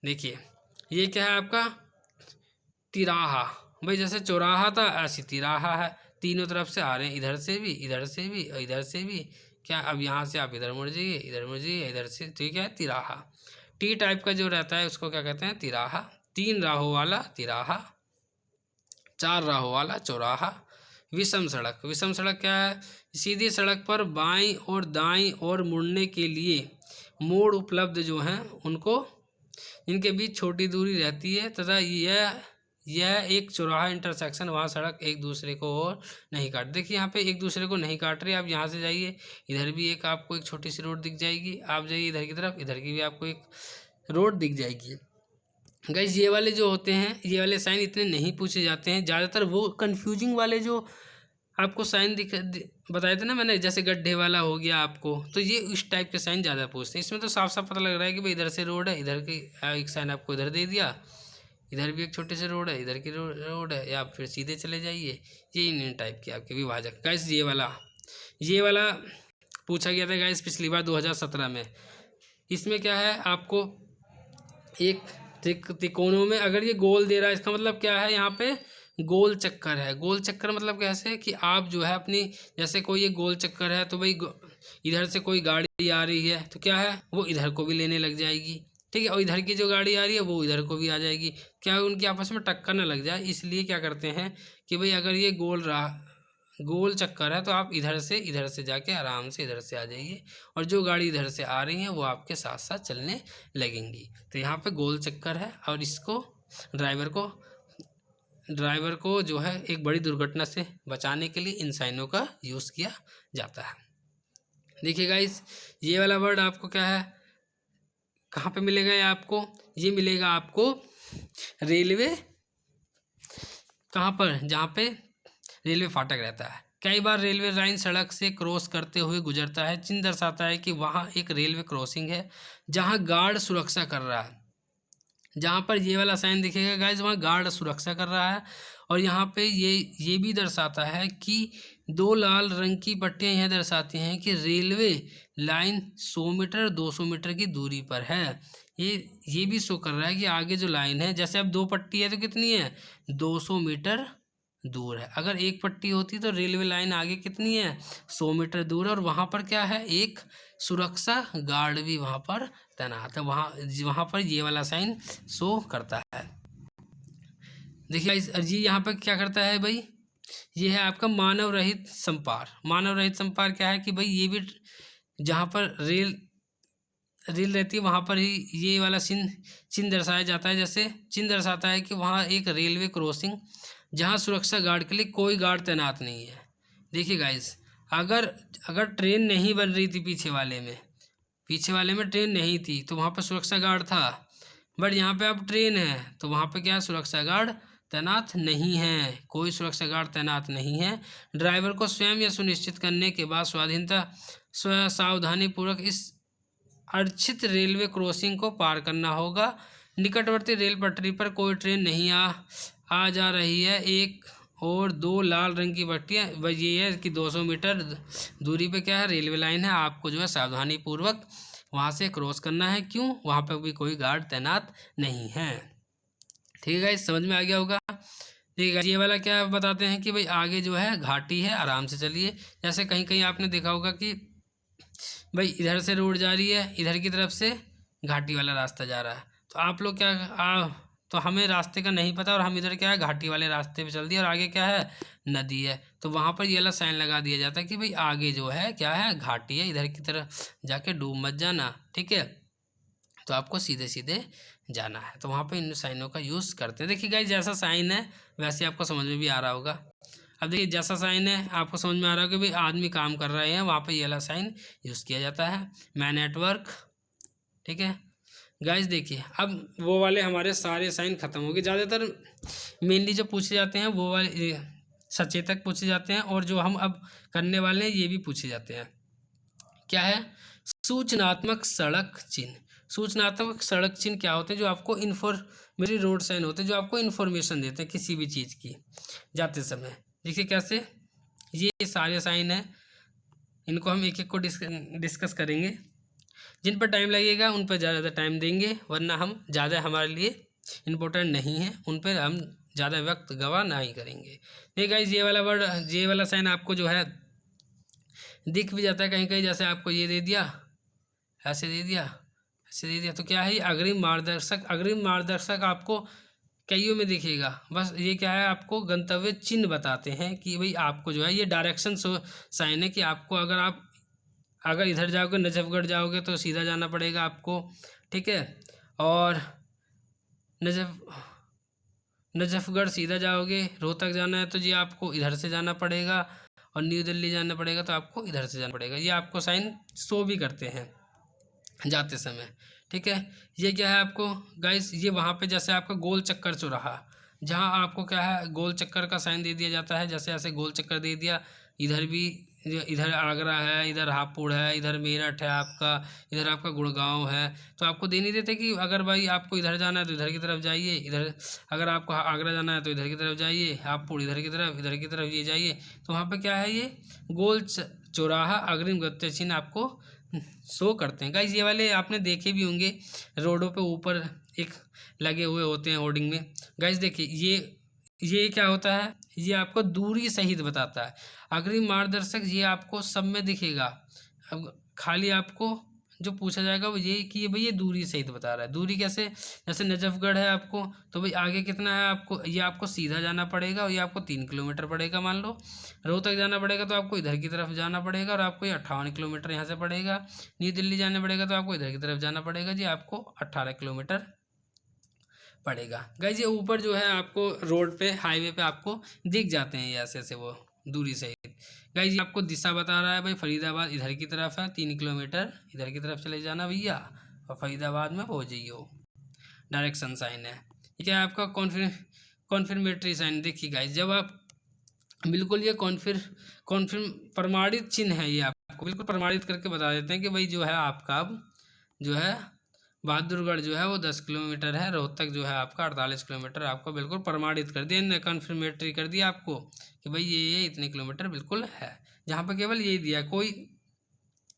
देखिए ये क्या है आपका, तिराहा, भाई जैसे चौराहा था ऐसी तिराहा है, तीनों तरफ से आ रहे हैं, इधर से भी इधर से भी और इधर से भी, क्या अब यहाँ से आप इधर मुड़ जाइए, इधर मुड़ जाइए, इधर से, तो ये क्या है, तिराहा। टी टाइप का जो रहता है उसको क्या कहते हैं, तिराहा। तीन राहों वाला तिराहा, चार राहों वाला चौराहा। विषम सड़क क्या है, सीधी सड़क पर बाईं और दाईं और मुड़ने के लिए मोड़ उपलब्ध जो हैं उनको, इनके बीच छोटी दूरी रहती है तथा यह एक चौराहा इंटरसेक्शन, वहाँ सड़क एक दूसरे को और नहीं काट, देखिए यहाँ पे एक दूसरे को नहीं काट रहे, आप यहाँ से जाइए, इधर भी एक आपको एक छोटी सी रोड दिख जाएगी, आप जाइए इधर की तरफ, इधर की भी आपको एक रोड दिख जाएगी। गाइस ये वाले जो होते हैं, ये वाले साइन इतने नहीं पूछे जाते हैं, ज़्यादातर वो कन्फ्यूजिंग वाले जो आपको साइन बताए थे ना मैंने, जैसे गड्ढे वाला हो गया आपको, तो ये इस टाइप के साइन ज़्यादा पूछते हैं। इसमें तो साफ साफ पता लग रहा है कि भाई इधर से रोड है, इधर की एक साइन आपको इधर दे दिया, इधर भी एक छोटे से रोड है, इधर की रोड है, या फिर सीधे चले जाइए, ये इन टाइप के आपके विभाजक। गाइस ये वाला पूछा गया था गाइस पिछली बार 2017 में। इसमें क्या है, आपको एक त्रिकोणों में अगर ये गोल दे रहा है, इसका मतलब क्या है, यहाँ पे गोल चक्कर है। गोल चक्कर मतलब कैसे, कि आप जो है अपनी, जैसे कोई ये गोल चक्कर है तो भाई इधर से कोई गाड़ी आ रही है तो क्या है, वो इधर को भी लेने लग जाएगी, ठीक है, और इधर की जो गाड़ी आ रही है वो इधर को भी आ जाएगी, क्या उनकी आपस में टक्कर ना लग जाए, इसलिए क्या करते हैं कि भाई अगर ये गोल चक्कर है तो आप इधर से जाके आराम से इधर से आ जाइए, और जो गाड़ी इधर से आ रही है वो आपके साथ साथ चलने लगेंगी। तो यहाँ पे गोल चक्कर है, और इसको ड्राइवर को जो है एक बड़ी दुर्घटना से बचाने के लिए इन साइनों का यूज़ किया जाता है। देखिए गाइस, ये वाला वर्ड आपको क्या है, कहाँ पे मिलेगा ये आपको, ये मिलेगा आपको रेलवे, कहाँ पर, जहाँ पे रेलवे फाटक रहता है। कई बार रेलवे लाइन सड़क से क्रॉस करते हुए गुजरता है। चिन्ह दर्शाता है कि वहाँ एक रेलवे क्रॉसिंग है जहाँ गार्ड सुरक्षा कर रहा है। जहाँ पर ये वाला साइन दिखेगा गाइज, वहाँ गार्ड सुरक्षा कर रहा है। और यहाँ पे ये भी दर्शाता है कि दो लाल रंग की पट्टियाँ यह दर्शाती हैं कि रेलवे लाइन 100 मीटर 200 मीटर की दूरी पर है। ये भी शो कर रहा है कि आगे जो लाइन है, जैसे अब 2 पट्टी है तो कितनी है, 200 मीटर दूर है। अगर एक पट्टी होती तो रेलवे लाइन आगे कितनी है, 100 मीटर दूर है। और वहाँ पर क्या है, एक सुरक्षा गार्ड भी वहाँ पर तैनात है। वहाँ पर ये वाला साइन शो करता है। देखिए जी, यहाँ पर क्या करता है भाई, ये है आपका मानव रहित संपार। मानव रहित संपार क्या है कि भाई ये भी जहाँ पर रेल रहती है वहाँ पर ही ये वाला चिन्ह दर्शाया जाता है। जैसे चिन्ह दर्शाता है कि वहाँ एक रेलवे क्रॉसिंग जहाँ सुरक्षा गार्ड के लिए कोई गार्ड तैनात नहीं है। देखिए गाइस, अगर ट्रेन नहीं बन रही थी पीछे वाले में ट्रेन नहीं थी तो वहाँ पर सुरक्षा गार्ड था। बट यहाँ पे अब ट्रेन है तो वहाँ पे क्या, सुरक्षा गार्ड तैनात नहीं है, कोई सुरक्षा गार्ड तैनात नहीं है। ड्राइवर को स्वयं यह सुनिश्चित करने के बाद सावधानी पूर्वक इस अर्चित रेलवे क्रॉसिंग को पार करना होगा। निकटवर्ती रेल पटरी पर कोई ट्रेन नहीं आ जा रही है। एक और 2 लाल रंग की पट्टियाँ, वह ये है कि 200 मीटर दूरी पे क्या है, रेलवे लाइन है। आपको जो है सावधानी पूर्वक वहाँ से क्रॉस करना है। क्यों, वहाँ पर भी कोई गार्ड तैनात नहीं है। ठीक है, समझ में आ गया होगा। ठीक है, ये वाला क्या बताते हैं कि भाई आगे जो है घाटी है, आराम से चलिए। जैसे कहीं कहीं आपने देखा होगा कि भाई इधर से रोड जा रही है, इधर की तरफ से घाटी वाला रास्ता जा रहा है, तो आप लोग क्या तो हमें रास्ते का नहीं पता और हम इधर क्या है, घाटी वाले रास्ते पे चल दिए और आगे क्या है, नदी है। तो वहाँ पर ये वाला साइन लगा दिया जाता है कि भाई आगे जो है क्या है, घाटी है, इधर की तरफ जाके डूब मत जाना। ठीक है, तो आपको सीधे सीधे जाना है। तो वहाँ पर इन साइनों का यूज़ करते हैं। देखिए गाइस, जैसा साइन है वैसे आपको समझ में भी आ रहा होगा। अब देखिए, जैसा साइन है आपको समझ में आ रहा है कि भाई आदमी काम कर रहे हैं, वहाँ पे ये वाला साइन यूज़ किया जाता है। Man at work. ठीक है गाइस, देखिए अब वो वाले हमारे सारे साइन खत्म हो गए। ज़्यादातर मेनली जो पूछे जाते हैं वो वाले सचेतक पूछे जाते हैं, और जो हम अब करने वाले हैं ये भी पूछे जाते हैं। क्या है, सूचनात्मक सड़क चिन्ह। सूचनात्मक सड़क चिन्ह क्या होते हैं, जो आपको इन्फॉर्मेटरी रोड साइन होते हैं, जो आपको इन्फॉर्मेशन देते हैं किसी भी चीज़ की जाते समय। देखिए कैसे, ये सारे साइन हैं, इनको हम एक एक को डिस्कस करेंगे। जिन पर टाइम लगेगा उन पर ज़्यादा टाइम देंगे, वरना हम ज़्यादा हमारे लिए इम्पोर्टेंट नहीं है, उन पर हम ज़्यादा वक्त गवाह नहीं करेंगे। देखिए गाइस, ये वाला साइन आपको जो है दिख भी जाता है कहीं कहीं। जैसे आपको ये दे दिया, ऐसे दे दिया, ऐसे दे दिया, तो क्या है, अग्रिम मार्गदर्शक। अग्रिम मार्गदर्शक आपको कईयों में दिखेगा। बस ये क्या है, आपको गंतव्य चिन्ह बताते हैं कि भाई आपको जो है ये डायरेक्शन साइन है कि आपको अगर इधर जाओगे, नजफगढ़ जाओगे तो सीधा जाना पड़ेगा आपको। ठीक है, और नजफगढ़ सीधा जाओगे, रोहतक जाना है तो जी आपको इधर से जाना पड़ेगा, और न्यू दिल्ली जाना पड़ेगा तो आपको इधर से जाना पड़ेगा। ये आपको साइन शो भी करते हैं जाते समय। ठीक है, ये क्या है आपको गाइस, ये वहाँ पे जैसे आपका गोल चक्कर चौराहा, जहाँ आपको क्या है, गोल चक्कर का साइन दे दिया जाता है। जैसे ऐसे गोल चक्कर दे दिया, इधर भी, इधर आगरा है, इधर हापुड़ है, इधर मेरठ है आपका, इधर आपका गुड़गांव है। तो आपको दे नहीं देते कि अगर भाई आपको इधर जाना है तो इधर की तरफ जाइए, इधर अगर आपको आगरा जाना है तो इधर की तरफ जाइए, हापुड़ इधर की तरफ ये जाइए। तो वहाँ पे क्या है, ये गोल चौराहा अग्रिम गत्य चिन्ह आपको शो करते हैं। गाइस, ये वाले आपने देखे भी होंगे, रोडों पे ऊपर एक लगे हुए होते हैं होर्डिंग में। गाइस देखिए, ये क्या होता है, ये आपको दूरी सहित बताता है। अग्रिम मार्गदर्शक ये आपको सब में दिखेगा। अब खाली आपको जो पूछा जाएगा वो ये कि भाई ये दूरी सहित बता रहा है। दूरी कैसे, जैसे नजफगढ़ है आपको, तो भाई आगे कितना है आपको, ये आपको सीधा जाना पड़ेगा और ये आपको 3 किलोमीटर पड़ेगा। मान लो रोहतक जाना पड़ेगा तो आपको इधर की तरफ जाना पड़ेगा और आपको ये 58 किलोमीटर यहाँ से पड़ेगा। न्यू दिल्ली जाना पड़ेगा तो आपको इधर की तरफ जाना पड़ेगा जी, आपको 18 किलोमीटर पड़ेगा। गाइस, ये ऊपर जो है आपको रोड पे, हाईवे पे आपको दिख जाते हैं ये ऐसे ऐसे वो दूरी सहित। गाइस ये आपको दिशा बता रहा है भाई, फरीदाबाद इधर की तरफ है, 3 किलोमीटर इधर की तरफ चले जाना भैया और फरीदाबाद में पहुँच जाइए। डायरेक्शन साइन है। ये क्या है आपका कॉन्फर्मेटरी साइन। देखिए गाइस जब आप बिल्कुल ये कॉन्फर्म प्रमाणित चिन्ह है, ये आपको बिल्कुल प्रमाणित करके बता देते हैं कि भाई जो है आपका अब जो है बहादुरगढ़ जो है वो 10 किलोमीटर है, रोहतक जो है आपका 48 किलोमीटर, आपको बिल्कुल प्रमाणित कर दिया इन्हें, कन्फर्मेटरी कर दिया आपको कि भाई ये इतने किलोमीटर बिल्कुल है। जहाँ पर केवल यही दिया, कोई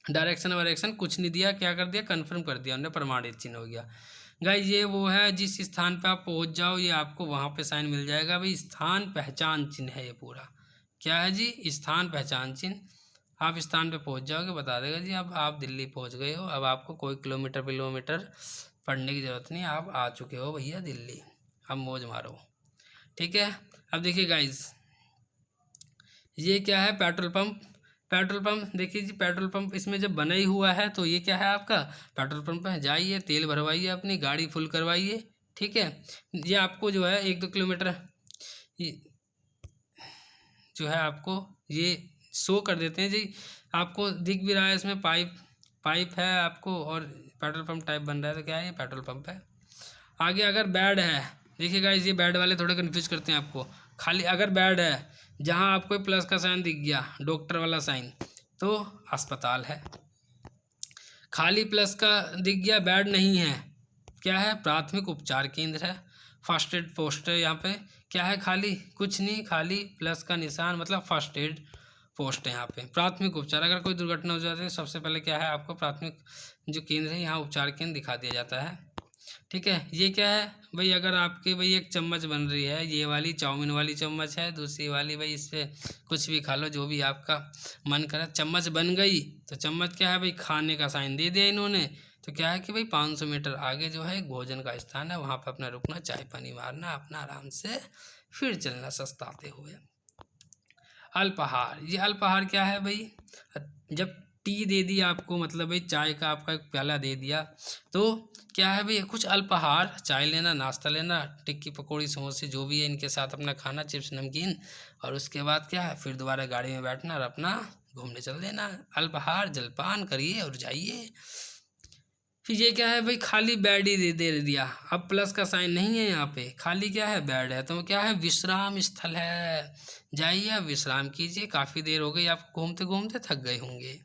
डायरेक्शन वायरेक्शन कुछ नहीं दिया, क्या कर दिया, कन्फर्म कर दिया उन्हें, प्रमाणित चिन्ह हो गया। गाइस ये वो है जिस स्थान पे आप पहुंच जाओ ये आपको वहाँ पे साइन मिल जाएगा भाई, स्थान पहचान चिन्ह है ये पूरा। क्या है जी, स्थान पहचान चिन्ह। आप स्थान पे पहुंच जाओगे बता देगा जी अब आप दिल्ली पहुंच गए हो, अब आपको कोई किलोमीटर पढ़ने की ज़रूरत नहीं, आप आ चुके हो भैया दिल्ली, अब मौज मारो। ठीक है, अब देखिए गाइस ये क्या है, पेट्रोल पंप। पेट्रोल पंप देखिए जी, पेट्रोल पंप इसमें जब बना ही हुआ है तो ये क्या है आपका पेट्रोल पंप है, जाइए तेल भरवाइए, अपनी गाड़ी फुल करवाइए। ठीक है, ये आपको जो है 1-2 किलोमीटर जो है आपको ये शो कर देते हैं जी, आपको दिख भी रहा है इसमें पाइप है आपको, और पेट्रोल पंप टाइप बन रहा है, तो क्या है ये पेट्रोल पंप है। आगे अगर बेड है, देखिए गाइस ये बेड वाले थोड़े कन्फ्यूज करते हैं आपको, खाली अगर बेड है जहाँ आपको प्लस का साइन दिख गया, डॉक्टर वाला साइन, तो अस्पताल है। खाली प्लस का दिख गया, बेड नहीं है, क्या है, प्राथमिक उपचार केंद्र है। फर्स्ट एड पोस्ट है, यहाँ पे क्या है, खाली कुछ नहीं, खाली प्लस का निशान मतलब फर्स्ट एड पोस्ट है यहाँ पे। प्राथमिक उपचार, अगर कोई दुर्घटना हो जाती है सबसे पहले क्या है आपको प्राथमिक जो केंद्र है यहाँ उपचार केंद्र दिखा दिया जाता है। ठीक है, ये क्या है भाई, अगर आपके भाई एक चम्मच बन रही है, ये वाली चाउमीन वाली चम्मच है, दूसरी वाली भाई इस पर कुछ भी खा लो जो भी आपका मन करे, चम्मच बन गई तो चम्मच क्या है भाई, खाने का साइन दे दिया इन्होंने, तो क्या है कि भाई 500 मीटर आगे जो है एक भोजन का स्थान है, वहाँ पर अपना रुकना, चाय पानी मारना, अपना आराम से फिर चलना सस्ताते हुए। अल्पाहार, ये अल्पाहार क्या है भाई, जब टी दे दी आपको मतलब भाई चाय का आपका एक प्याला दे दिया, तो क्या है भाई कुछ अल्पाहार, चाय लेना, नाश्ता लेना, टिक्की पकौड़ी समोसे जो भी है इनके साथ अपना खाना, चिप्स नमकीन, और उसके बाद क्या है फिर दोबारा गाड़ी में बैठना और अपना घूमने चल देना। अल्पाहार जलपान करिए और जाइए। फिर ये क्या है भाई, खाली बेड ही दे दिया, अब प्लस का साइन नहीं है यहाँ पे, खाली क्या है बेड है, तो क्या है विश्राम स्थल है, जाइए आप विश्राम कीजिए, काफ़ी देर हो गई आपको घूमते घूमते, थक गए होंगे।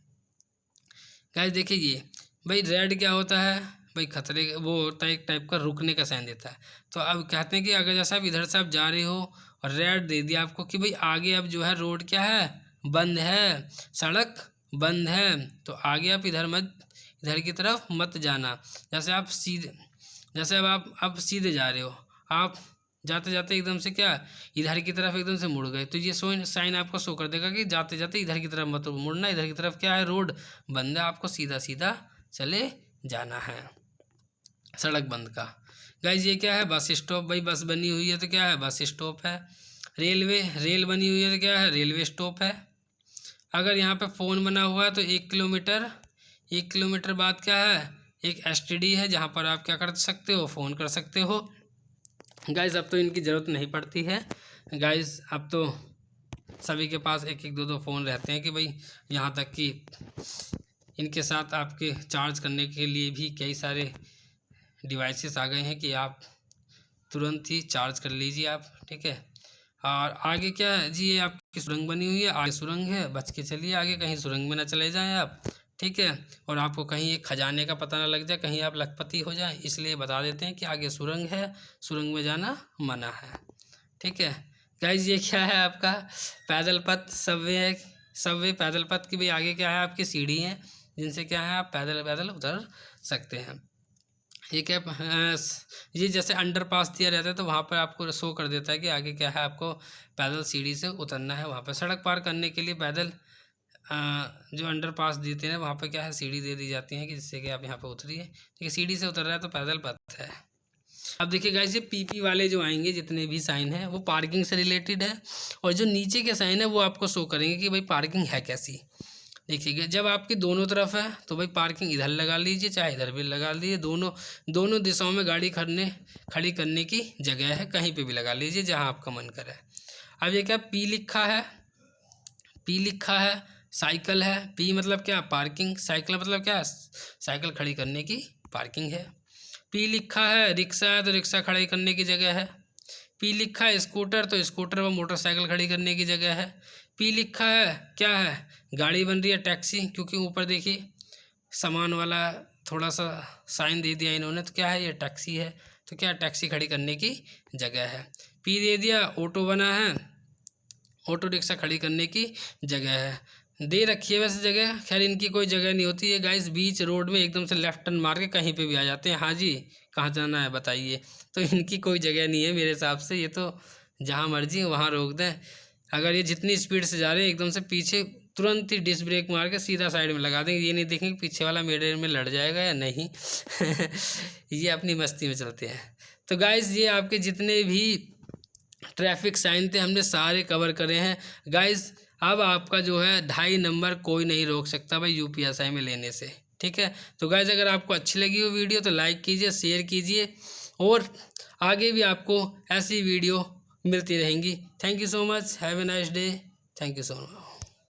गाइस देखिए ये भाई रेड क्या होता है भाई, खतरे वो होता है एक टाइप का रुकने का साइन देता है। तो अब कहते हैं कि अगर जैसा आप इधर से आप जा रहे हो और रेड दे दिया आपको कि भाई आगे अब जो है रोड क्या है, बंद है, सड़क बंद है, तो आगे आप इधर की तरफ मत जाना। जैसे अब आप सीधे जा रहे हो, आप जाते जाते एकदम से क्या इधर की तरफ एकदम से मुड़ गए, तो ये साइन आपको शो कर देगा कि जाते जाते इधर की तरफ मत मुड़ना, इधर की तरफ क्या है रोड बंद है, आपको सीधा सीधा चले जाना है, सड़क बंद का। गाइज ये क्या है, बस स्टॉप, भाई बस बनी हुई है तो क्या है बस स्टॉप है। रेल बनी हुई है तो क्या है रेलवे स्टॉप है। अगर यहाँ पे फ़ोन बना हुआ है तो 1 किलोमीटर बाद क्या है एक STD है, जहाँ पर आप क्या कर सकते हो, फ़ोन कर सकते हो। गाइस अब तो इनकी ज़रूरत नहीं पड़ती है गाइस, अब तो सभी के पास 1-1 2-2 फ़ोन रहते हैं कि भाई यहाँ तक कि इनके साथ आपके चार्ज करने के लिए भी कई सारे डिवाइसेस आ गए हैं कि आप तुरंत ही चार्ज कर लीजिए आप। ठीक है, और आगे क्या है जी, ये आपकी सुरंग बनी हुई है, आगे सुरंग है, बच के चलिए आगे कहीं सुरंग में ना चले जाएं आप। ठीक है, और आपको कहीं एक खजाने का पता ना लग जाए, कहीं आप लखपति हो जाएं, इसलिए बता देते हैं कि आगे सुरंग है, सुरंग में जाना मना है। ठीक है गाइज, ये क्या है आपका पैदल पथ, सबवे पैदल पथ की भाई आगे क्या है आपकी सीढ़ी है, जिनसे क्या है आप पैदल पैदल उतर सकते हैं। ये क्या ये जैसे अंडर पास दिया रहता है तो वहाँ पर आपको शो कर देता है कि आगे क्या है आपको पैदल सीढ़ी से उतरना है। वहाँ पर सड़क पार करने के लिए पैदल जो अंडर पास देते हैं वहाँ पर क्या है सीढ़ी दे दी जाती है कि जिससे कि आप यहाँ पे उतरिए। ठीक है, सीढ़ी से उतर रहा है तो पैदल पथ है। अब देखिए गाइस, ये PP वाले जो आएंगे जितने भी साइन हैं वो पार्किंग से रिलेटेड है, और जो नीचे के साइन है वो आपको शो करेंगे कि भाई पार्किंग है कैसी। देखिएगा जब आपकी दोनों तरफ है तो भाई पार्किंग इधर लगा लीजिए चाहे इधर भी लगा लीजिए, दोनों दिशाओं में गाड़ी खड़ी करने की जगह है, कहीं पे भी लगा लीजिए जहां आपका मन करे। अब ये क्या P लिखा है, पी लिखा है साइकिल है, पी मतलब क्या पार्किंग, साइकिल मतलब क्या साइकिल खड़ी करने की पार्किंग है। पी लिखा है रिक्शा है तो रिक्शा खड़ी करने की जगह है। पी लिखा है स्कूटर तो स्कूटर व मोटरसाइकिल खड़ी करने की जगह है। पी लिखा है क्या है गाड़ी बन रही है टैक्सी, क्योंकि ऊपर देखिए सामान वाला थोड़ा सा साइन दे दिया इन्होंने, तो क्या है ये टैक्सी है, तो क्या टैक्सी खड़ी करने की जगह है। पी दे दिया ऑटो बना है, ऑटो रिक्शा खड़ी करने की जगह है दे रखी है। वैसे जगह खैर इनकी कोई जगह नहीं होती है गाइस, बीच रोड में एकदम से लेफ्ट टर्न मार के कहीं पे भी आ जाते हैं। हाँ जी कहाँ जाना है बताइए, तो इनकी कोई जगह नहीं है मेरे हिसाब से, ये तो जहाँ मर्जी वहाँ रोक दें। अगर ये जितनी स्पीड से जा रहे हैं एकदम से पीछे तुरंत ही डिस्क ब्रेक मार के सीधा साइड में लगा देंगे, ये नहीं देखेंगे पीछे वाला मेरे में लड़ जाएगा या नहीं। ये अपनी मस्ती में चलते हैं। तो गाइस ये आपके जितने भी ट्रैफिक साइन थे हमने सारे कवर करे हैं गाइस। अब आपका जो है 2.5 नंबर कोई नहीं रोक सकता भाई यूपीएसआई में लेने से, ठीक है। तो गाइस अगर आपको अच्छी लगी हो वीडियो तो लाइक कीजिए, शेयर कीजिए, और आगे भी आपको ऐसी वीडियो मिलती रहेंगी। Thank you so much, have a nice day, thank you so much.